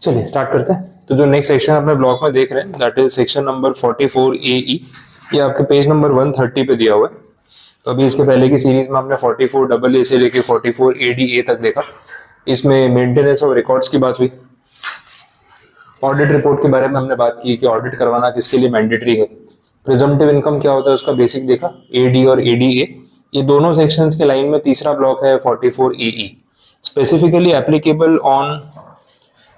चलिए स्टार्ट करते हैं। तो जो नेक्स्ट सेक्शन अपने ब्लॉक में देख रहे हैं that is section number 44 AE। ये आपके पेज नंबर 130 पे दिया हुआ है। तो अभी इसके पहले की सीरीज में हमने 44 AA से लेके 44 ADA तक देखा। इसमें मेंटेनेंस ऑफ रिकॉर्ड्स की बात हुई, ऑडिट रिपोर्ट के बारे में हमने बात की कि ऑडिट करवाना किसके लिए मैंडेटरी है, प्रिजम्पटिव इनकम क्या होता है उसका बेसिक देखा, AD और ADA। ये दोनों सेक्शंस के लाइन में तीसरा ब्लॉक है 44 AE, specifically applicable on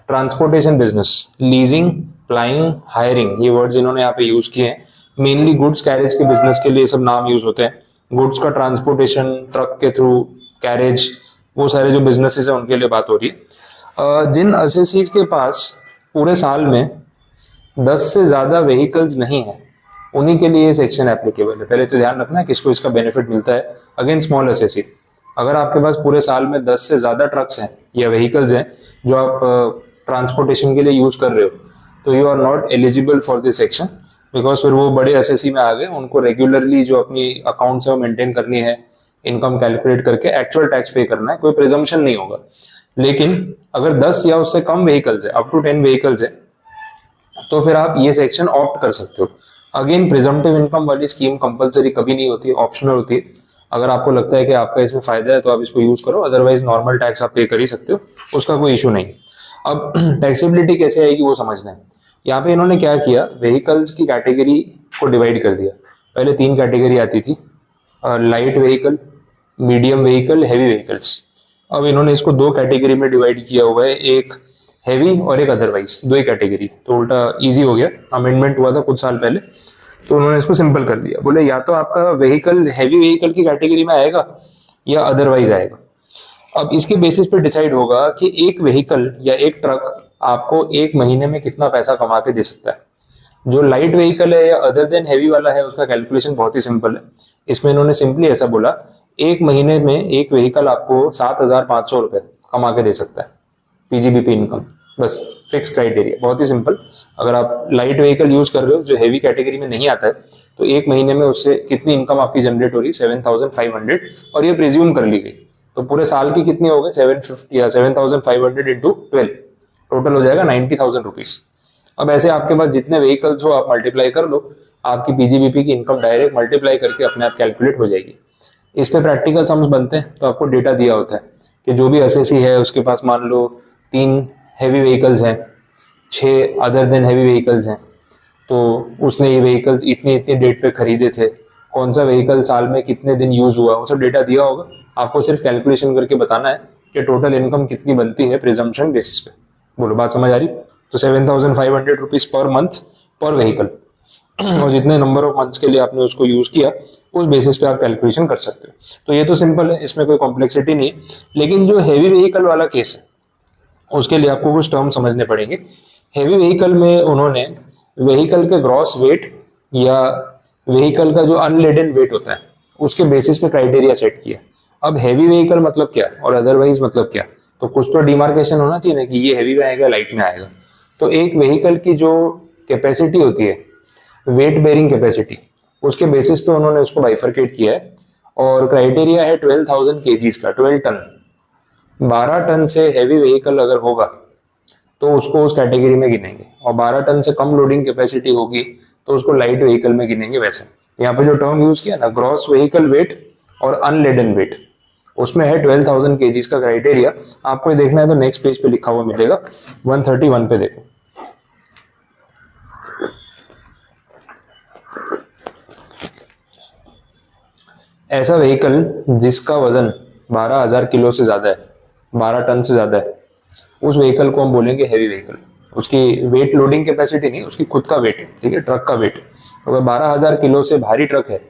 transportation business, leasing, flying, hiring, ये वर्ड्स इन्होंने यहाँ पे यूज किए हैं। मेनली गुड्स कैरेज के बिजनेस के लिए सब नाम यूज होते हैं। गुड्स का ट्रांसपोर्टेशन ट्रक के थ्रू, कैरेज, वो सारे जो बिजनेसेस है उनके लिए बात हो रही है। जिन असेसीज के पास पूरे साल में 10 से ज्यादा व्हीकल्स नहीं है उन्हीं के लिए सेक्शन एप्लीकेबल है। पहले तो ध्यान रखना है किसको इसका बेनिफिट मिलता है। अगेन स्मॉल असेसी, अगर आपके पास पूरे साल में 10 से ज्यादा ट्रक्स हैं या व्हीकल्स हैं जो आप ट्रांसपोर्टेशन के लिए यूज कर रहे हो, तो you are not eligible for this section, because फिर वो बड़े एसएससी में आ गए, उनको रेगुलरली जो अपनी अकाउंट्स है वो मेंटेन करनी है, इनकम कैलकुलेट करके एक्चुअल टैक्स पे करना है, कोई प्रिजम्पशन नहीं होगा। लेकिन अगर 10 या उससे कम व्हीकल्स है, अप टू 10 व्हीकल्स है, तो फिर आप ये सेक्शन ऑप्ट कर सकते हो। अगेन प्रिजम्पटिव इनकम वाली स्कीम कंपलसरी कभी नहीं होती, ऑप्शनल होती है। अगर आपको लगता है कि आपका इसमें फायदा है तो आप इसको यूज करो, अदरवाइज नॉर्मल टैक्स आप पे कर ही सकते हो, उसका कोई इशू नहीं। अब टैक्सेबिलिटी कैसे आएगी वो समझना है। यहाँ पे इन्होंने क्या किया, व्हीकल्स की कैटेगरी को डिवाइड कर दिया। पहले 3 कैटेगरी आती थी, light vehicle, medium vehicle, heavy vehicles. अब इन्होंने इसको 2 कैटेगरी में डिवाइड किया हुआ है, एक हैवी और एक अदरवाइज, 2 ही कैटेगरी। तो उल्टा इजी हो गया, अमेंडमेंट हुआ था कुछ साल पहले तो उन्होंने इसको सिंपल कर दिया। बोले या तो आपका व्हीकल हैवी व्हीकल की कैटेगरी में आएगा या अदरवाइज आएगा। अब इसके बेसिस पे डिसाइड होगा कि एक व्हीकल या एक ट्रक आपको एक महीने में कितना पैसा कमा के दे सकता है। जो लाइट व्हीकल है या अदर देन हैवी वाला है उसका कैलकुलेशन बहुत ही सिंपल है। इसमें इन्होंने सिंपली ऐसा बोला, एक महीने में एक व्हीकल आपको 7,500 रुपए कमा के दे सकता है पीजीबीपी इनकम, बस फिक्स क्राइटेरिया, बहुत ही सिंपल। अगर आप लाइट व्हीकल यूज कर रहे हो जो हैवी कैटेगरी में नहीं आता है, तो एक महीने में उससे कितनी इनकम आपकी जनरेट हो रही है, 7,500, और ये प्रिज्यूम कर ली गई। तो पूरे साल की कितनी हो गई, 750 या 7,500 इंटू 12, टोटल हो जाएगा 90,000 रुपीज। अब ऐसे आपके पास जितने व्हीकल्स हो आप मल्टीप्लाई कर लो, आपकी पीजीबीपी की इनकम डायरेक्ट मल्टीप्लाई करके अपने आप कैलकुलेट हो जाएगी। इस पे प्रैक्टिकल सम्स बनते हैं तो आपको डेटा दिया होता है कि जो भी एसएससी है उसके पास मान लो 3 हैवी व्हीकल्स हैं, 6 अदर देन हैवी व्हीकल्स हैं, तो उसने ये व्हीकल्स इतने इतने डेट पे खरीदे थे, कौन सा व्हीकल साल में कितने दिन यूज हुआ, वो सब डेटा दिया होगा। आपको सिर्फ कैलकुलेशन करके बताना है कि टोटल इनकम कितनी बनती है प्रिजम्पशन बेसिस पे। बोलो बात समझ आ रही? तो 7,500 रुपीज पर मंथ पर व्हीकल, और जितने नंबर ऑफ मंथ्स के लिए आपने उसको यूज किया उस बेसिस पे आप कैलकुलेशन कर सकते हो। तो ये तो सिंपल है, इसमें कोई कॉम्प्लेक्सिटी नहीं है। लेकिन जो हैवी व्हीकल वाला केस है उसके लिए आपको कुछ टर्म समझने पड़ेंगे। हैवी व्हीकल में उन्होंने व्हीकल के ग्रॉस वेट या व्हीकल का जो अनलेडन वेट होता है उसके बेसिस पे क्राइटेरिया सेट किया। अब हैवी व्हीकल मतलब क्या और अदरवाइज मतलब क्या, तो कुछ तो डिमार्केशन होना चाहिए ना कि ये हैवी में आएगा लाइट में आएगा। तो एक व्हीकल की जो कैपेसिटी होती है, वेट बेरिंग कैपेसिटी, उसके बेसिस पे उन्होंने उसको बाइफरकेट किया है। और क्राइटेरिया है 12,000 kgs का, 12 टन। 12 टन से हैवी व्हीकल अगर होगा तो उसको उस कैटेगरी में गिनेंगे, और 12 टन से कम लोडिंग कैपेसिटी होगी तो उसको लाइट व्हीकल में गिनेंगे। वैसे यहाँ पे जो टर्म यूज किया ना, ग्रॉस व्हीकल वेट और अनलेडन वेट, उसमें है 12,000 kgs का क्राइटेरिया। आपको ये देखना है तो नेक्स्ट पेज पे लिखा हुआ मिलेगा, 131 पे देखो। ऐसा व्हीकल जिसका वजन 12,000 किलो से ज्यादा है, 12 टन से ज्यादा है, उस व्हीकल को हम बोलेंगे हैवी व्हीकल। उसकी वेट लोडिंग कैपेसिटी नहीं, उसकी खुद का वेट, ठीक है, ट्रक का वेट। तो अगर 12,000 किलो से भारी ट्रक है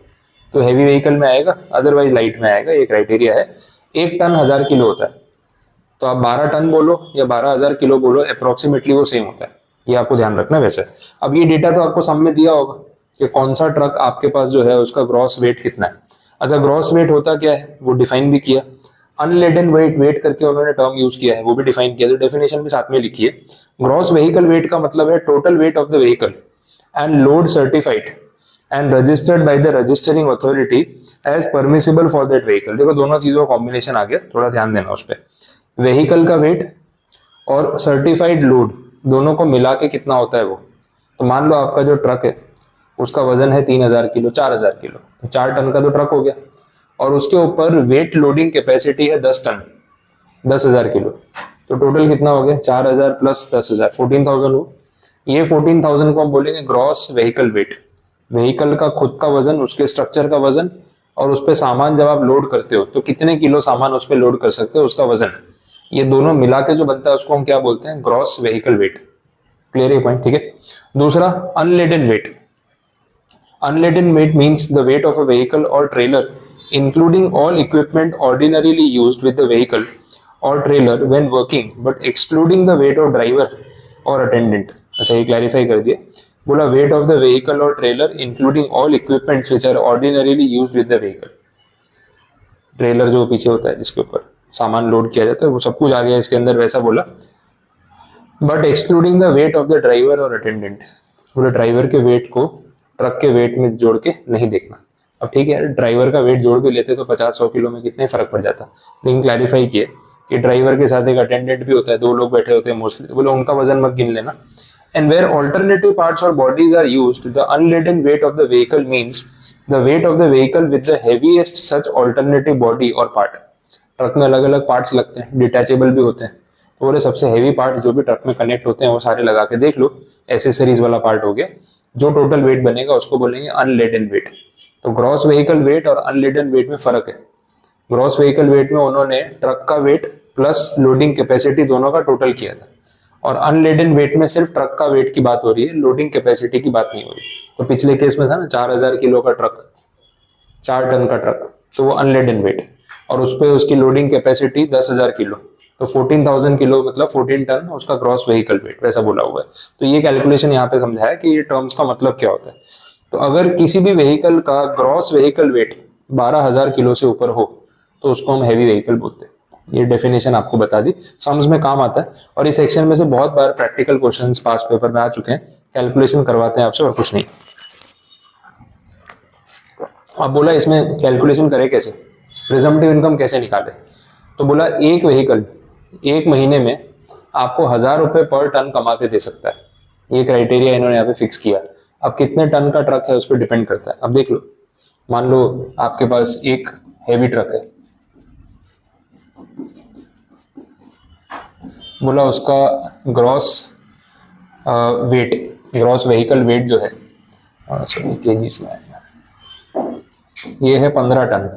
तो हैवी व्हीकल में आएगा, अदरवाइज लाइट में आएगा, ये क्राइटेरिया है। 1 टन 1000 किलो होता है, तो आप 12 टन बोलो या 12,000 किलो बोलो, अप्रोक्सीमेटली वो सेम होता है, ये आपको ध्यान रखना। वैसे अब ये डेटा तो आपको सामने दिया होगा कि कौन सा ट्रक आपके पास जो है उसका ग्रॉस वेट कितना है। अच्छा, ग्रॉस वेट होता क्या है वो डिफाइन भी किया। अनलेडन वेट, वेट करके उन्होंने टर्म यूज किया है, वो भी डिफाइन किया, तो डेफिनेशन भी साथ में लिखी है। ग्रॉस व्हीकल वेट का मतलब है total weight of the vehicle and load certified and registered by the registering authority as permissible for that vehicle. देखो दोनों चीजों का कॉम्बिनेशन आ गया, थोड़ा ध्यान देना उस पर। व्हीकल का वेट और सर्टिफाइड लोड दोनों को मिला के कितना होता है वो। तो मान लो आपका जो ट्रक है उसका वजन है 3000 किलो, 4000 किलो, तो 4 टन का तो ट्रक हो गया, और उसके ऊपर वेट लोडिंग कैपेसिटी है 10 टन, 10,000 किलो। तो टोटल कितना हो गया, 4000 प्लस 10,000, 14,000 हो। ये 14,000 को हम बोलेंगे ग्रॉस व्हीकल वेट। व्हीकल का खुद का वजन, उसके स्ट्रक्चर का वजन, और उस पर सामान जब आप लोड करते हो तो कितने किलो सामान उस पर लोड कर सकते हो, उसका वजन, ये दोनों मिला के जो बनता है उसको हम क्या बोलते हैं, ग्रॉस व्हीकल वेट। क्लियर है पॉइंट, ठीक है। दूसरा unladen wait. Unladen weight means the weight of a vehicle or trailer, including all equipment ordinarily used with the vehicle or trailer when working, but excluding the weight of driver or attendant. अच्छा ये clarify कर दिया। बोला weight of the vehicle or trailer including all equipments which are ordinarily used with the vehicle. Trailer जो पीछे होता है जिसके ऊपर सामान लोड किया जाता है वो सब कुछ आ गया इसके अंदर, वैसा बोला। But excluding the weight of the driver और अटेंडेंट, बोले ड्राइवर के वेट को ट्रक के वेट में जोड़ के नहीं देखना। अब ठीक है, ड्राइवर का वेट जोड़ भी लेते तो 50-100 किलो में कितने फर्क पड़ जाता, लेकिन क्लैरिफाई किए कि ड्राइवर के साथ एक अटेंडेंट भी होता है, 2 लोग बैठे होते हैं मोस्टली, तो बोले उनका वजन मत गिन लेना। एंड वेयर ऑल्टरनेटिव पार्ट्स और bodies are used, the unladen weight of the vehicle means the weight of the vehicle with the heaviest such alternative body और पार्ट। ट्रक में अलग अलग पार्ट्स लगते हैं, डिटैचेबल भी होते हैं, तो बोले सबसे हैवी पार्ट जो भी ट्रक में कनेक्ट होते हैं वो सारे लगा के देख लो, एसेसरीज वाला पार्ट हो गया, जो टोटल वेट बनेगा उसको बोलेंगे अनलेडन वेट। तो ग्रॉस व्हीकल वेट और अनलेडन वेट में फर्क है। ग्रॉस व्हीकल वेट में उन्होंने ट्रक का वेट प्लस लोडिंग कैपेसिटी दोनों का टोटल किया था, और अनलेडन वेट में सिर्फ ट्रक का वेट की बात हो रही है, लोडिंग कैपेसिटी की बात नहीं हो रही। तो पिछले केस में था ना 4000 किलो का ट्रक, 4 टन का ट्रक, तो वो अनलेडन वेट, और उस पर उसकी लोडिंग कैपेसिटी 10,000 किलो, तो 14,000 किलो मतलब 14 टन उसका ग्रॉस व्हीकल वेट, वैसा बोला हुआ है। तो ये कैलकुलेशन यहाँ पे समझाया कि ये टर्म्स का मतलब क्या होता है। तो अगर किसी भी व्हीकल का ग्रॉस व्हीकल वेट 12,000 किलो से ऊपर हो तो उसको हम हैवी व्हीकल बोलते हैं। ये डेफिनेशन आपको बता दी, सम्स में काम आता है, और इस सेक्शन में से बहुत बार प्रैक्टिकल क्वेश्चंस पास पेपर में आ चुके हैं। कैलकुलेशन करवाते हैं आपसे और कुछ नहीं। अब बोला इसमें कैलकुलेशन करे कैसे, प्रिजम्पटिव इनकम कैसे निकाले। तो बोला एक व्हीकल एक महीने में आपको 1,000 रुपए पर टन कमा के दे सकता है, ये क्राइटेरिया इन्होंने यहाँ पे फिक्स किया। अब कितने टन का ट्रक है उस पर डिपेंड करता है। अब देख लो, मान लो आपके पास एक हैवी ट्रक है, बोला उसका gross weight, gross vehicle wait जो है केजीज में ये है 15 टन,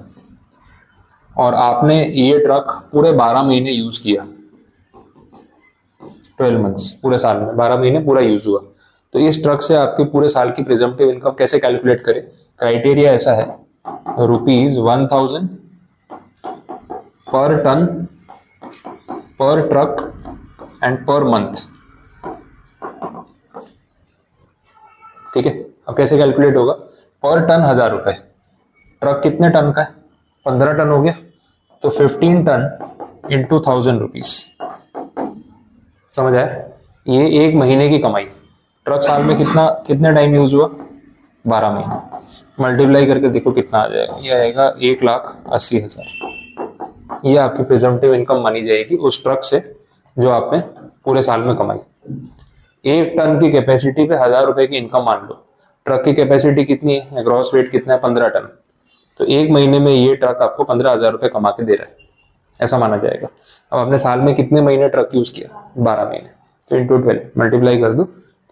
और आपने ये ट्रक पूरे 12 महीने यूज किया, 12 मंथ्स, पूरे साल में 12 महीने पूरा यूज हुआ। तो इस ट्रक से आपके पूरे साल की प्रिजम्पटिव इनकम कैसे कैलकुलेट करें। क्राइटेरिया ऐसा है, ₹1000 पर टन पर ट्रक एंड पर मंथ। ठीक है, अब कैसे कैलकुलेट होगा, पर टन 1,000 रुपए, ट्रक कितने टन का है, 15 टन हो गया, तो 15 टन इंटू 1,000 रुपीज। समझ आया, ये एक महीने की कमाई। ट्रक साल में कितने टाइम यूज हुआ, 12 महीने, मल्टीप्लाई करके देखो कितना आ जाएगा, ये आएगा 1,80,000। ये आपकी प्रिजम्पटिव इनकम मानी जाएगी उस ट्रक से जो आपने पूरे साल में कमाई। 1 टन की कैपेसिटी पे 1,000 रुपए की इनकम मान लो। ट्रक की कैपेसिटी कितनी है, ग्रॉस वेट कितना है, 15 टन, तो एक महीने में ये ट्रक आपको 15,000 रुपए कमा के दे रहा है, ऐसा माना जाएगा। अब आपने साल में कितने महीने ट्रक यूज किया, 12 महीने, तो इंटू 12 मल्टीप्लाई कर दो,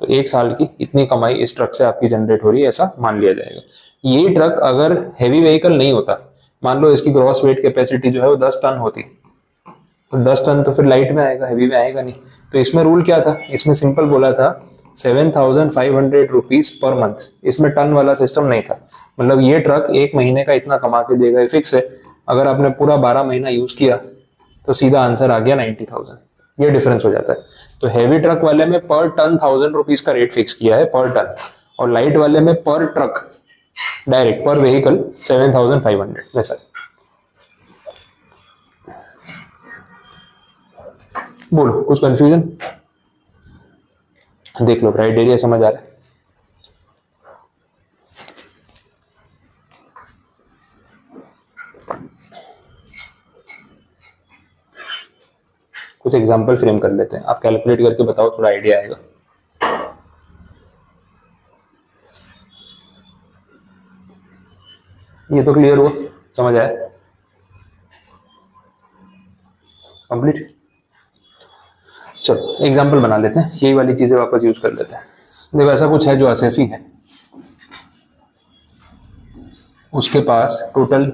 तो एक साल की इतनी कमाई इस ट्रक से आपकी जनरेट हो रही है, ऐसा मान लिया जाएगा। ये ट्रक अगर हैवी व्हीकल नहीं होता, मान लो इसकी ग्रॉस वेट कैपेसिटी जो है वो 10 टन होती, तो 10 टन तो फिर लाइट में आएगा, हैवी में आएगा नहीं। तो इसमें रूल क्या था, इसमें सिंपल बोला था 7,500 रुपीज पर मंथ, इसमें टन वाला सिस्टम नहीं था। मतलब ये ट्रक एक महीने का इतना कमा के देगा, फिक्स है। अगर आपने पूरा 12 महीना यूज किया तो सीधा आंसर आ गया 90,000, ये डिफरेंस हो जाता है। तो हैवी ट्रक वाले में पर टन 1,000 रुपीज का रेट फिक्स किया है पर टन, और लाइट वाले में पर ट्रक डायरेक्ट पर व्हीकल 7,500, वैसा। बोलो कुछ कंफ्यूजन, देख लो क्राइटेरिया समझ आ रहा है। कुछ एग्जांपल फ्रेम कर लेते हैं, आप कैलकुलेट करके बताओ, थोड़ा आइडिया आएगा। ये तो क्लियर हुआ, समझ आया, कंप्लीट। चलो एग्जांपल बना लेते हैं, यही वाली चीजें वापस यूज कर लेते हैं। देखो ऐसा कुछ है जो असेसी है, उसके पास टोटल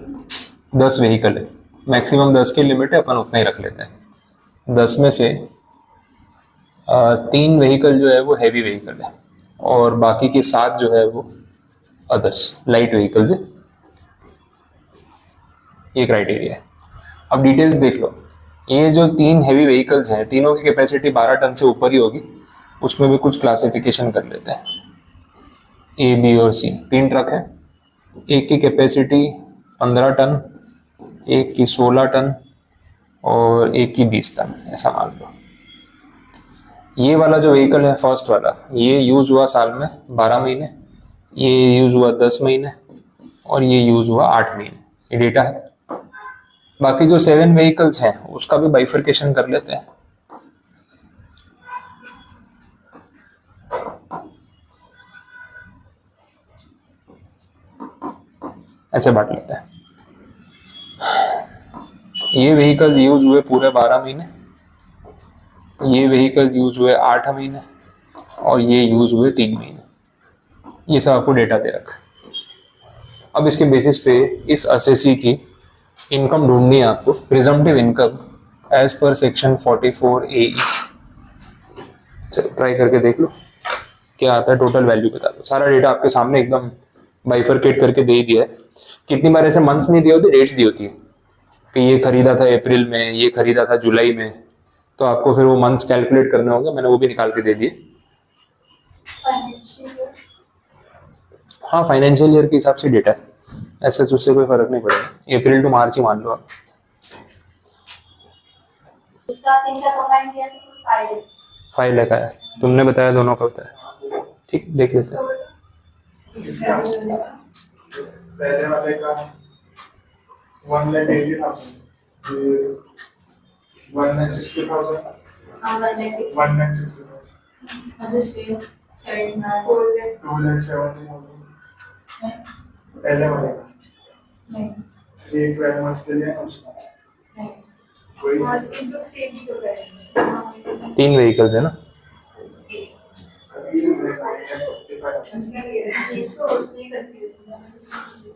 10 व्हीकल है, मैक्सिमम 10 की लिमिट है, अपन उतना ही रख लेते हैं। 10 में से 3 व्हीकल जो है वो हैवी व्हीकल है और बाकी के 7 जो है वो अदर्स लाइट व्हीकल्स है। ये क्राइटेरिया है। अब डिटेल्स देख लो, ये जो 3 हैवी व्हीकल्स हैं, तीनों की कैपेसिटी 12 टन से ऊपर ही होगी। उसमें भी कुछ क्लासिफिकेशन कर लेते हैं, ए, बी और सी। 3 ट्रक हैं, एक की कैपेसिटी 15 टन, एक की 16 टन और एक की 20 टन, ऐसा मान लो। ये वाला जो व्हीकल है फर्स्ट वाला, ये यूज हुआ साल में 12 महीने, ये यूज हुआ 10 महीने और ये यूज हुआ 8 महीने। ये डेटा है। बाकी जो 7 व्हीकल्स हैं उसका भी बाइफरकेशन कर लेते हैं। ऐसे बांट लेते हैं। ये व्हीकल यूज हुए पूरे 12 महीने, ये व्हीकल यूज हुए 8 महीने और ये यूज हुए 3 महीने। ये सब आपको डेटा दे रखा है। अब इसके बेसिस पे इस असेसी की इनकम ढूंढनी है आपको, presumptive income as per section 44 AE। चलो ट्राई करके देख लो क्या आता है, टोटल वैल्यू बता दो। सारा डेटा आपके सामने एकदम बाइफरकेट करके दे ही दिया है। कितनी बार ऐसे मंथ्स नहीं दिए होते, डेट्स दी होती है कि ये खरीदा था अप्रैल में, ये खरीदा था जुलाई में, तो आपको फिर वो मंथ्स कैलकुलेट करने होंगे। मैंने वो भी निकाल के दे दिए। हाँ, फाइनेंशियल ईयर के हिसाब से डेटा है, ऐसे उससे कोई फर्क नहीं पड़ेगा। अप्रैल टू मार्च ही मान लो आप। फाइल का है, तुमने बताया दोनों का होता है। ठीक, देख लेते हैं। पहले वाले का 1,80,000, 1,60,000, 1,60,000, 2,70,000 पहले वाले का। 3 months के लिए उसका कोई 3 व्हीकल्स है ना।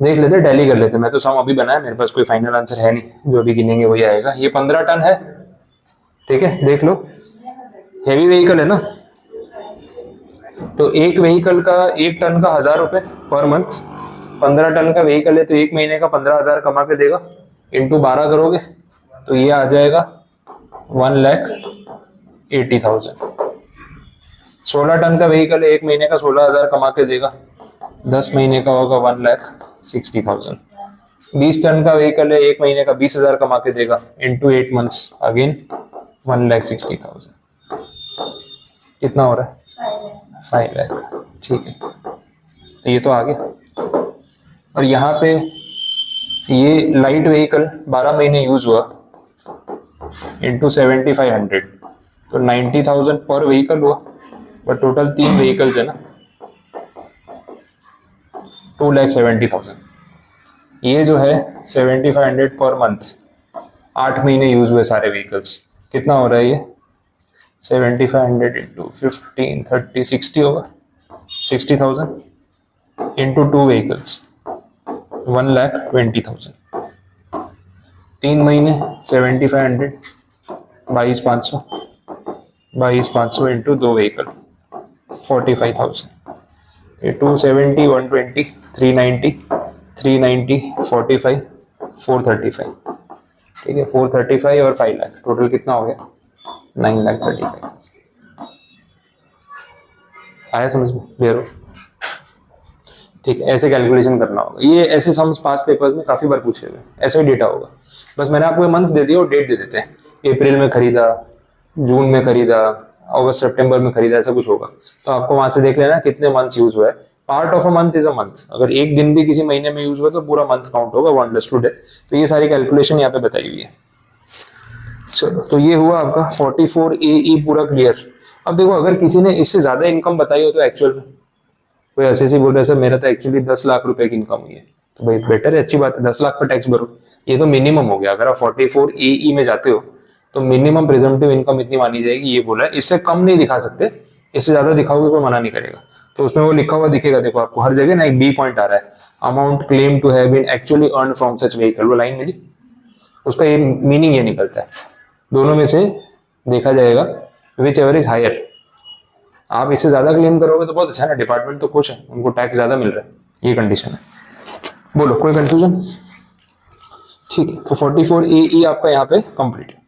देख लेते, टैली कर लेते। मैं तो सम अभी बनाया, मेरे पास कोई फाइनल आंसर है नहीं, जो अभी गिनेंगे वही आएगा। ये 15 टन है, ठीक है, देख लो। हैवी व्हीकल है ना, तो एक व्हीकल का 1 टन का 1,000 रुपए पर मंथ। 15 टन का व्हीकल है तो 1 महीने का 15,000 कमा के देगा। इंटू 12 करोगे तो ये आ जाएगा 1,80,000। 16 टन का व्हीकल है, 1 महीने का 16,000 कमा के देगा। 10 महीने का होगा 1,60,000। 20 टन का व्हीकल है, 1 महीने का 20,000 कमा के देगा। Into 8 months again 1,60,000। कितना हो रहा है? 5 लाख। ठीक है, तो ये तो आ गया। और यहाँ पे ये लाइट व्हीकल 12 महीने यूज हुआ इंटू 7,500, तो 90,000 पर व्हीकल हुआ। बट टोटल 3 व्हीकल्स है ना, 2,70,000। ये जो है 7,500 पर मंथ, 8 महीने यूज हुए सारे व्हीकल्स। कितना हो रहा है ये? 7,500 इंटू 15, 30, 60 होगा। 60,000 इंटू 2 व्हीकल्स 1,20,000। 3 महीने 7,500, 22,500, 22,500 इंटू 2 व्हीकल 45,000। 270, 120, 390, 390, 45, 435। ठीक है, 435 और 5 लाख, टोटल कितना हो गया? 9,35,000। आया समझ में? क्लियर हो? ठीक है, ऐसे कैलकुलेशन करना होगा। ये ऐसे सम्स पास्ट पेपर्स में काफी बार पूछे हुए, ऐसा ही डेटा होगा। बस मैंने आपको मंथ्स दे दिया और डेट दे देते हैं। अप्रैल में खरीदा, जून में खरीदा, अगस्त सितंबर में खरीदा, ऐसा कुछ होगा। तो आपको वहां से देख लेना कितने मंथ्स यूज हुआ है। Part of a month is a month. अगर एक दिन भी किसी महीने में यूज हुआ तो पूरा मंथ काउंट होगा। 1 डे। तो ये सारी कैलकुलेशन यहाँ पे बताई हुई है। चलो, तो ये हुआ आपका 44 AE पूरा क्लियर। अब देखो, अगर किसी ने इससे ज्यादा इनकम बताई हो तो एक्चुअल में कोई ऐसे ही बोल रहा है सर मेरा तो एक्चुअली 10 लाख रुपए की इनकम हुई है, तो भाई बेटर है, अच्छी बात है, 10 लाख का टैक्स भरो। ये तो मिनिमम हो गया। अगर आप 44 AE में जाते हो तो मिनिमम प्रेजम्पटिव इनकम इतनी मानी जाएगी, ये बोला है। इससे कम नहीं दिखा सकते, इससे ज्यादा दिखाओगे कोई मना नहीं करेगा। तो उसमें वो लिखा हुआ दिखेगा, देखो आपको हर जगह ना एक बी पॉइंट आ रहा है, amount claim to have been actually earn from such vehicle, वो लाइन मिली, उसका ये मीनिंग ये निकलता है। दोनों में से देखा जाएगा विच एवर इज हायर। आप इससे ज्यादा क्लेम करोगे तो बहुत अच्छा है, डिपार्टमेंट तो खुश है, उनको टैक्स ज्यादा मिल रहा है, ये कंडीशन है। बोलो, कोई कंफ्यूजन? ठीक है, तो 44 AE आपका यहाँ पे कंप्लीट है।